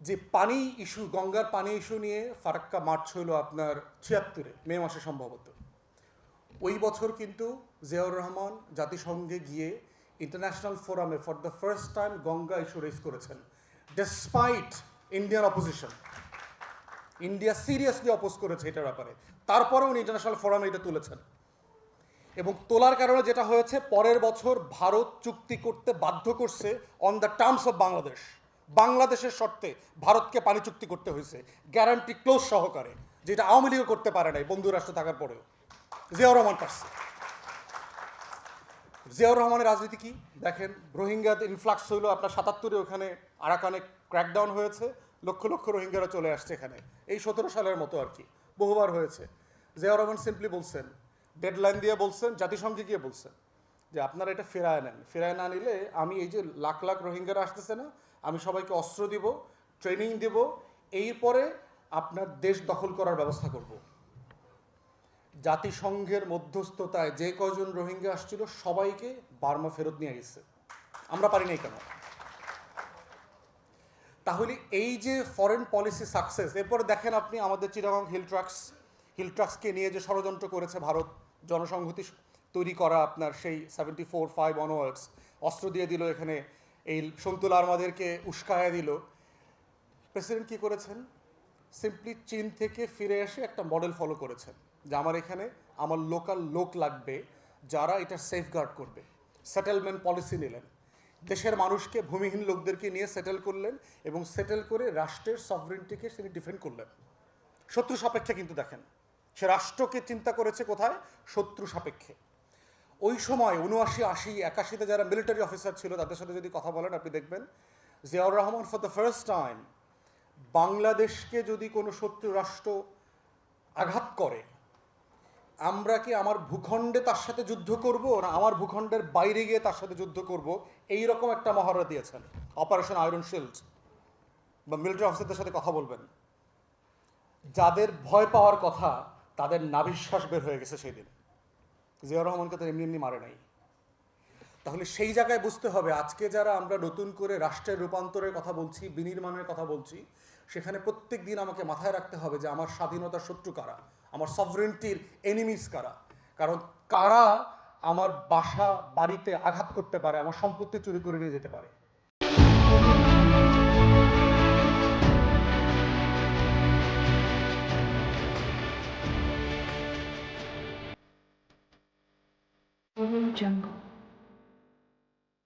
যে পানি ইস্যু, গঙ্গার পানি ইস্যু নিয়ে ফারাক্কা মার্চ হলো আপনার ৭৬-এ, মে মাসে সম্ভবত। ওই বছর কিন্তু জিয়াউর রহমান জাতিসংঘে গিয়ে ইন্টারন্যাশনাল ফোরামে for the first time Ganga issue raise করেছেন, despite Indian opposition. India seriously oppose করেছে এটার ব্যাপারে, তারপরে উনি ইন্টারন্যাশনাল ফোরামে এটা তুলেছেন। এবং তোলার কারণে যেটা হয়েছে, পরের বছর ভারত চুক্তি করতে বাধ্য করছে on the terms of Bangladesh. বাংলাদেশের শর্তে ভারতকে পানি চুক্তি করতে হয়েছে, গ্যারান্টি ক্লোজ সহকারে, যেটা আওয়ামী লীগও করতে পারে নাই বন্ধু রাষ্ট্র থাকার পরেও। জিয়াউর রহমান পারছে। জিয়াউর রহমানের রাজনীতি কি দেখেন, রোহিঙ্গাদের ইনফ্লাক্স হইলো আপনার ৭৭-এ, ওখানে আরাকানে ক্র্যাকডাউন হয়েছে, লক্ষ লক্ষ রোহিঙ্গারা চলে আসছে এখানে, এই ১৭ সালের মতো আর কি, বহুবার হয়েছে। জিয়াউর রহমান সিম্পলি বলছেন, ডেডলাইন দিয়ে বলছেন, জাতিসংঘে গিয়ে বলছেন যে আপনারা এটা ফেরায় নেন, ফেরায় না নিলে আমি এই যে লাখ লাখ রোহিঙ্গারা আসতেছে না, আমি সবাইকে অস্ত্র দিব, ট্রেনিং দেব, এরপরে আপনার দেশ দখল করার ব্যবস্থা করব। জাতিসংঘের মধ্যস্থতায় যে কজন রোহিঙ্গা আসছিল সবাইকে বার্মা ফেরত নিয়ে গেছে, আমরা পারি নাই কেন? তাহলে এই যে ফরেন পলিসি সাকসেস, এরপরে দেখেন আপনি আমাদের চিটাগং হিল ট্রাক্সকে নিয়ে যে ষড়যন্ত্র করেছে ভারত, জনসংহতি তৈরি করা আপনার সেই 74-5 অনওয়ার্ডস, অস্ত্র দিয়ে দিল এখানে, এই সন্তুল আর্মাদেরকে উস্কায়া দিল। প্রেসিডেন্ট কী করেছেন? সিম্পলি চীন থেকে ফিরে এসে একটা মডেল ফলো করেছেন যে আমার এখানে আমার লোকাল লোক লাগবে যারা এটা সেফগার্ড করবে। সেটেলমেন্ট পলিসি নিলেন, দেশের মানুষকে, ভূমিহীন লোকদেরকে নিয়ে সেটেল করলেন, এবং সেটেল করে রাষ্ট্রের সভরেন্টিকে তিনি ডিফেন্ড করলেন শত্রু সাপেক্ষে। কিন্তু দেখেন, সে রাষ্ট্রকে চিন্তা করেছে কোথায়? শত্রু সাপেক্ষে। ওই সময় ৭৯, ৮০, ৮১-তে যারা মিলিটারি অফিসার ছিল তাদের সাথে যদি কথা বলেন আপনি দেখবেন Ziaur Rahman for the first time বাংলাদেশকে যদি কোনো শত্রু রাষ্ট্র আঘাত করে, আমরা কি আমার ভূখণ্ডে তার সাথে যুদ্ধ করব, না আমার ভূখণ্ডের বাইরে গিয়ে তার সাথে যুদ্ধ করব, এই রকম একটা মহড়া দিয়েছেন। Operation iron shield. বা মিলিটারি অফিসারদের সাথে কথা বলবেন, যাদের ভয় পাওয়ার কথা তাদের নাভিশ্বাস বের হয়ে গেছে সেই দিন। জিয়াউর রহমানকে তো এমনি এমনি মারে নাই। তাহলে সেই জায়গায় বুঝতে হবে, আজকে যারা আমরা নতুন করে রাষ্ট্রের রূপান্তরের কথা বলছি, বিনির্মাণের কথা বলছি, সেখানে প্রত্যেক দিন আমাকে মাথায় রাখতে হবে যে আমার স্বাধীনতার শত্রু কারা, আমার সভরেন্টির এনিমিস কারা। কারণ কারা আমার বাসা বাড়িতে আঘাত করতে পারে, আমার সম্পত্তি চুরি করে নিয়ে যেতে পারে। Jungle.